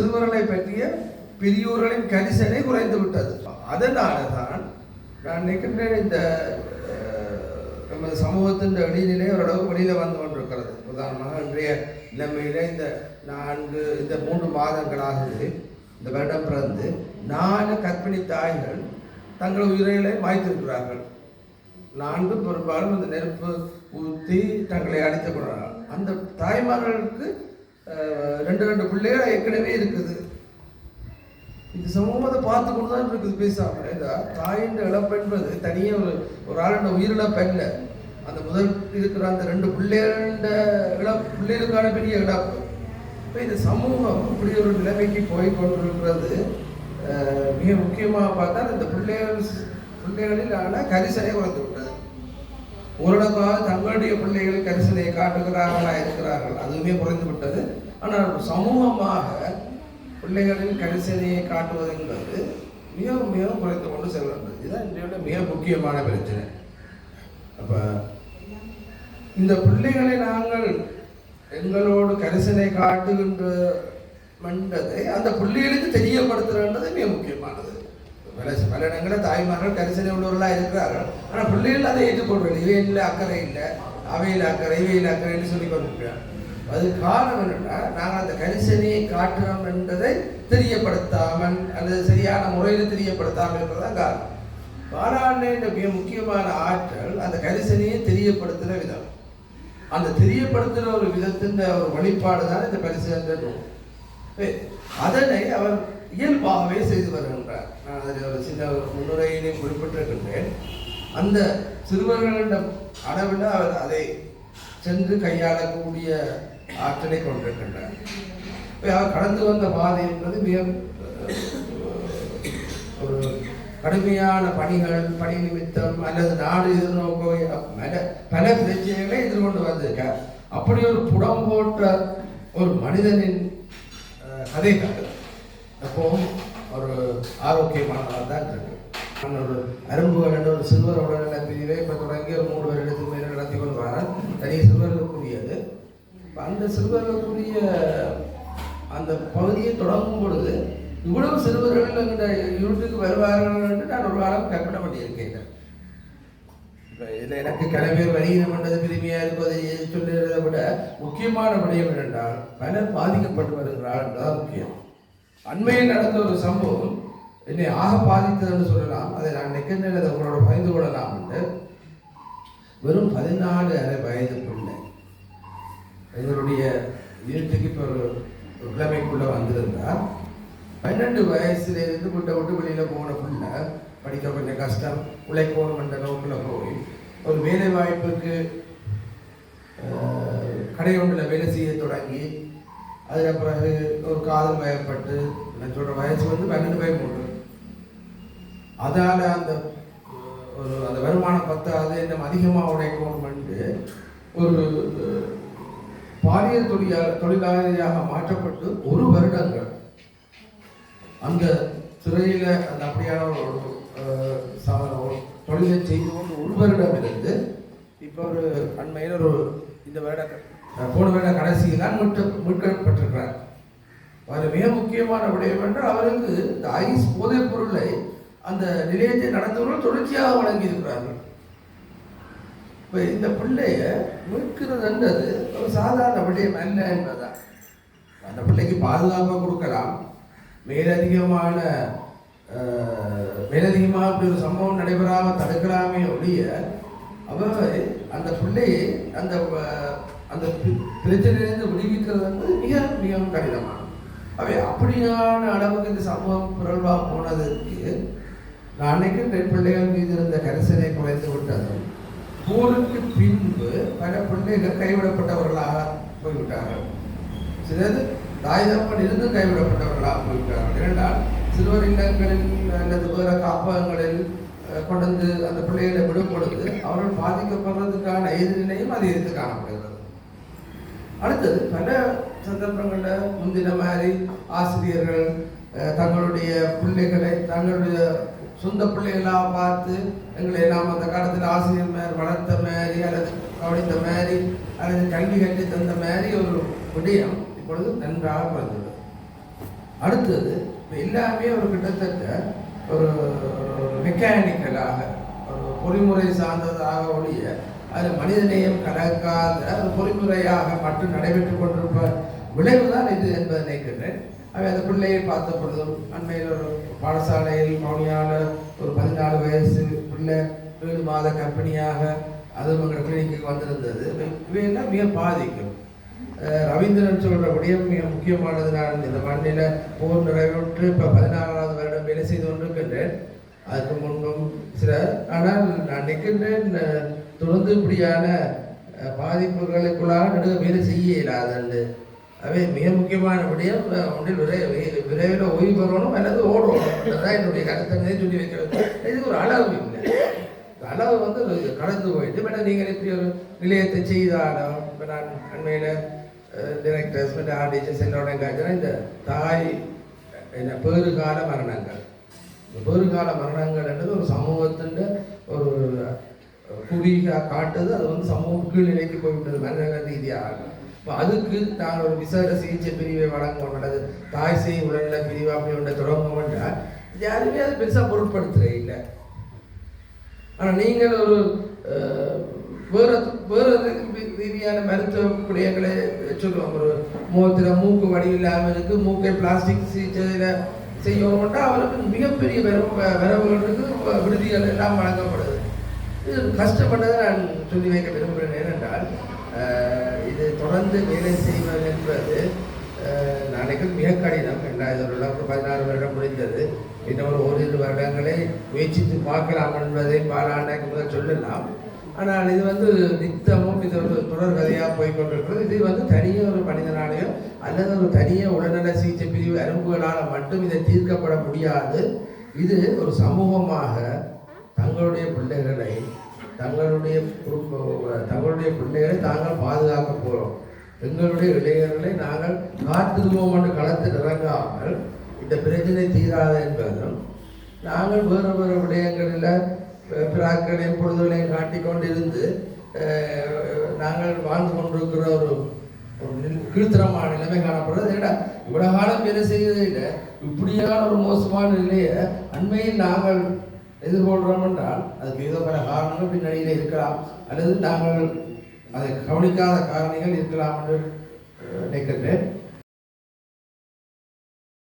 சிறுவர்களை பற்றிய பெரியோர்களின் கரிசனை குறைந்து விட்டது. அதனால தான் நான் நினைக்கின்றேன் இந்த நமது சமூகத்தின் இடைநிலை ஓரளவு வெளியில் வந்து கொண்டிருக்கிறது. உதாரணமாக இன்றைய நிலைமையில இந்த 3 மாதங்களாகவே இந்த வருடம் பிறந்து 4 கர்ப்பிணி தாய்கள் தங்கள் உயிர்களை மாய்த்திருக்கிறார்கள். 4 பெரும்பாலும் இந்த நெருப்பு ஊற்றி தங்களை அடித்துக் கொள்கிறார்கள். அந்த தாய்மார்களுக்கு 2 பிள்ளைகள் ஏற்கனவே இருக்குது. இந்த சமூகத்தை பார்த்து கொண்டு தான் இருக்குது. பேசாமல் இந்த தாயின் இழப்பு என்பது தனியாக ஒரு ஆளோட உயிரிழப்பு இல்லை. அந்த முதல் இருக்கிற அந்த 2 பிள்ளைகளுக்கான பெரிய இழப்பு. இப்போ இந்த சமூகம் இப்படி ஒரு நிலைமைக்கு போய் கொண்டிருக்கிறது. மிக முக்கியமாக பார்த்தா இந்த பிள்ளைகளிலான கரிசனை குறைந்து விட்டது. ஓரளவுக்காக தங்களுடைய பிள்ளைகள் கரிசனையை காட்டுகிறார்களா இருக்கிறார்கள், அதுவுமே குறைந்து விட்டது. ஆனால் சமூகமாக பிள்ளைகளின் கரிசனையை காட்டுவது என்பது மிகவும் மிகவும் குறைந்து கொண்டு செல்கின்றது. இதுதான் இன்றைய மிக முக்கியமான பிரச்சனை. அப்போ இந்த பிள்ளைகளை நாங்கள் எங்களோடு கரிசனை காட்டுகின்ற மன்றதை அந்த பிள்ளைகளுக்கு தெரியப்படுத்துகின்றது மிக முக்கியமானது. பல இடங்களில் தாய்மார்கள் கரிசனை உள்ளவர்களாக இருக்கிறார்கள். ஆனால் பிள்ளைகள் அதை ஏற்றுக்கொள்வது இவையில் அக்கறை இல்லை, அவையில் அக்கறை இவையில் அக்கறைன்னு சொல்லி கொண்டிருக்கிறார். அது காரணம் என்னென்னா, நாங்கள் அந்த கரிசனையை காட்டுறோம் என்பதை தெரியப்படுத்தாமல் அல்லது சரியான முறையில் தெரியப்படுத்தாமல் இருக்கிறதான் காரணம். பாராளுமன்ற மிக முக்கியமான ஆற்றல் அந்த கரிசனையை தெரியப்படுத்துகிற விதம். அந்த தெரியப்படுத்துகிற ஒரு விதத்தின் ஒரு வழிபாடு தான் இந்த பரிசு நூல். அதனை அவர் இயல்பாகவே செய்து வருகின்றார். நான் அதில் ஒரு சின்ன முன்னுரையினையும் குறிப்பிட்டிருக்கின்றேன். அந்த சிறுவர்களிடம் அளவில் அவர் அதை சென்று கையாளக்கூடிய ஆற்றலை கொண்டிருக்கின்றார். அவர் கடந்து வந்த பாதை என்பது மிக ஒரு கடுமையான பணி நிமித்தம் அல்லது நாடு எதிர்நோக்க பல பிரச்சனைகளை எதிர்கொண்டு வந்திருக்கார். அப்படி ஒரு புடம் போட்ட ஒரு மனிதனின் கதை தான் எப்பவும் ஒரு ஆரோக்கியமானதாக தான் இருக்கு. நான் ஒரு அரும்புகள் என்ற ஒரு சிறுவர் உடல்நல பிரிவை இப்போ தொடங்கி ஒரு 3 வருடத்துக்கு மேலே நடத்தி கொண்டு வரேன். தனி சிறுவர்களுக்குரியது. அந்த சிறுவர்களுக்குரிய அந்த பகுதியை தொடங்கும் பொழுது இவ்வளவு சிறுவர்கள் என்ற யூனிட்டுக்கு வருவார்கள் என்று நான் ஒரு காலம் கற்பனை பண்ணியிருக்கேன். இப்போ இதில் எனக்கு கலைஞர் வருகிறோம் என்றது பெருமையாக இருப்பதை சொல்லுறதை விட முக்கியமான விடயம் என்னென்றால் பலர் பாதிக்கப்பட்டு வருகிறார் என்றுதான் முக்கியம். அண்மையில் நடந்த ஒரு சம்பவம் என்னை ஆக பாதித்தது என்று சொல்லலாம். அதை நான் நினைக்கின்றேன், உங்களோட பகிர்ந்து கொள்ளலாம் என்று. வெறும் 14 வயது பிள்ளை எங்களுடைய யூனிட்டுக்கு இப்போ ஒரு கிழமைக்குள்ளே வந்திருந்தார். 12 வயசுலேருந்து விட்டு வெளியில் போன பிள்ளை படிக்க கொஞ்சம் கஷ்டம், உழைக்கணும் என்ற நோக்கில் போய் ஒரு வேலை வாய்ப்புக்கு கடை ஒன்றில் வேலை செய்ய தொடங்கி அதில் பிறகு ஒரு காதல் வயப்பட்டு நான் சொல்கிற வயசு 12 வயது. அதால் அந்த வருமானம் பத்தாது இன்னும் அதிகமாக உழைக்கணும் என்று ஒரு பாலியல் தொழிலாளியாக மாற்றப்பட்டு 1 வருடங்கள் அந்த சிறையில் அந்த அப்படியான ஒரு தொழிலை செய்து கொண்டு 1 வருடம் இருந்து இப்போ ஒரு அண்மையில் இந்த போன வருட கடைசியில் தான் மீட்கப்பட்டிருக்கிறார். அவர் மிக முக்கியமான விடயம் என்றால் அவருக்கு இந்த ஐஸ் போதைப் பொருளை அந்த நிலையத்தை நடந்தவர்கள் தொடர்ச்சியாக வழங்கியிருக்கிறார்கள். இப்போ இந்த பிள்ளைய மீட்கிறது என்றது ஒரு சாதாரண விடயம் அல்ல என்பதுதான். அந்த பிள்ளைக்கு பாதுகாப்பாக கொடுக்கலாம், மேலதிகமாக அப்படி ஒரு சம்பவம் நடைபெறாமல் தடுக்கலாமே ஒழிய அவர் அந்த பிள்ளையை அந்த பிரச்சனையிலிருந்து விடுவிக்கிறது என்பது மிகவும் கடினமானது. அப்படியான அளவுக்கு இந்த சமூகம் பிறழ்வாக போனதற்கு நான் நினைக்கிறேன் பெண் பிள்ளைகள் மீது இருந்த கரிசனை குறைந்து விட்டதும் போருக்கு பின்பு பல பிள்ளைகள் கைவிடப்பட்டவர்களாக போய்விட்டார்கள். சிலர் தாய்தப்பன் இருந்து கைவிடப்பட்டவர்களாக போய்விட்டார்கள். இரண்டால் சிறுவர் இல்லங்களில் அல்லது வேறு காப்பகங்களில் கொண்டு அந்த பிள்ளைகளை விடும் பொழுது அவர்கள் பாதிக்கப்படுறதுக்கான எதிர்நிலையும் அதிகரித்து காணப்படுகிறது. அடுத்தது பல சந்தர்ப்பங்களில் முந்தின மாதிரி ஆசிரியர்கள் தங்களுடைய பிள்ளைகளை தங்களுடைய சொந்த பிள்ளைகளாக பார்த்து எங்களை எல்லாம் அந்த காலத்தில் ஆசிரியர் மேல் வளர்த்த மாதிரி அல்லது கவனித்த மாதிரி அல்லது கல்வி கட்டி தந்த மாதிரி ஒரு விடயம் இப்பொழுது நன்றாக வந்தது. அடுத்தது இப்போ எல்லாமே ஒரு கிட்டத்தட்ட ஒரு மெக்கானிக்கலாக ஒரு பொறிமுறை சார்ந்ததாக ஒழிய அது மனிதநேயம் கலக்காத ஒரு பொறிமுறையாக மட்டும் நடைபெற்று கொண்டிருப்ப விளைவு தான் இது என்பதை நினைக்கின்றேன். அவை அந்த பிள்ளையை பார்த்த பொழுதும் அண்மையில் ஒரு பாடசாலையில் மௌனியான ஒரு 14 வயசு பிள்ளை 7 மாத கர்ப்பிணியாக அதுவும் எங்கள் கிளினிக்கு வந்திருந்தது. இவையெல்லாம் மிக பாதிக்கும். ரவீந்திரன் சொல்கிறபடியே மிக முக்கியமானது. நான் இந்த மண்ணில் போர் நிறைவேற்று இப்போ 16வது வருடம் வேலை செய்து கொண்டிருக்கின்றேன். அதுக்கு முன்பும் சில ஆனால் நான் நிற்கின்றேன் தொடர்ந்து இப்படியான பாதிப்புகளுக்குள்ளாக நடுக வேலை செய்ய இயலாது. அவை மிக முக்கியமான விடயம் ஒன்றில் விரைவில் ஓய்வு பெறணும் அல்லது ஓடணும். அதுதான் என்னுடைய கருத்தை சொல்லி வைக்கிறது. இதுக்கு ஒரு அளவு இல்லை. அளவு வந்து கடந்து போயிட்டு மேடம் நீங்கள் எப்படி ஒரு நிலையத்தை செய்தாலும் இப்போ நான் அண்மையில் டிரெக்டர்ஸ் மற்ற ஆர்டிஜஸ் என்னோட காய்ச்சல் இந்த தாய் என்ன பேறுகால மரணங்கள். இந்த பேறுகால மரணங்கள் என்றது ஒரு சமூகத்தின் ஒரு குறியாக காட்டுது. அது வந்து சமூக கீழ்நிலைக்கு போய்விட்டது மனித ரீதியாக. இப்போ அதுக்கு நாங்கள் ஒரு விசேட சிகிச்சை பிரிவை வழங்குவோம் அல்லது தாய் செய் உடல்நல பிரிவு அப்படி ஒன்றை தொடங்குவோம் என்றால் யாருமே அது பெருசாக பொருட்படுத்துகிற இல்லை. ஆனால் நீங்கள் ஒரு வேறு ரீதியான மருத்துவ விடயங்களை சொல்லுவோம். ஒரு முகத்தில் மூக்கு வடி இல்லாமல் இருக்கு, மூக்கை பிளாஸ்டிக் சிகிச்சையில் செய்யணும்னா அவருக்கு மிகப்பெரிய வரவுகளுக்கு விடுதிகள் எல்லாம் வழங்கப்படுது. இது கஷ்டப்பட்டதை நான் சொல்லி வைக்க விரும்புகிறேன். ஏனென்றால் இது தொடர்ந்து வேலை செய்வது என்பது நாளைக்கு மிக கடினம். இதோட 16 வருடம் முடிந்தது. இன்னும் ஒரு 1-2 வருடங்களை முயற்சித்து பார்க்கலாம் என்பதை பாராண்டாக்கு முதல் சொல்லலாம். ஆனால் இது வந்து நித்தமும் இது ஒரு தொடர் கதையாக போய்கொண்டிருக்கிறது. இது வந்து தனியாக ஒரு மனிதனாலேயோ அல்லது ஒரு தனியாக உடல்நல சிகிச்சை பிரிவு அரும்புகளால் மட்டும் இதை தீர்க்கப்பட முடியாது. இது ஒரு சமூகமாக தங்களுடைய பிள்ளைகளை தாங்கள் பாதுகாக்க போகிறோம். எங்களுடைய இளைஞர்களை நாங்கள் காத்திருவோம் என்று களத்தில் இறங்காமல் இந்த பிரச்சனை தீராது என்பதும் நாங்கள் வேறு வேறு விடயங்களில் பிராக்களையும் பொழுதுகளையும் காட்டிக்கொண்டிருந்து நாங்கள் வாழ்ந்து கொண்டிருக்கிற ஒரு கீழ்த்தரமான நிலைமை காணப்படுறது. ஏன்னா இவ்வளவு காலம் வேலை செய்வதை விட இப்படியான ஒரு மோசமான நிலையை அண்மையில் நாங்கள் எதிர்கொள்கிறோம் என்றால் அதுக்கு ஏதோ பல காரணங்கள் பின்னணியில் இருக்கலாம் அல்லது நாங்கள் அதை கவனிக்காத காரணிகள் இருக்கலாம் என்று நினைக்கின்றேன்.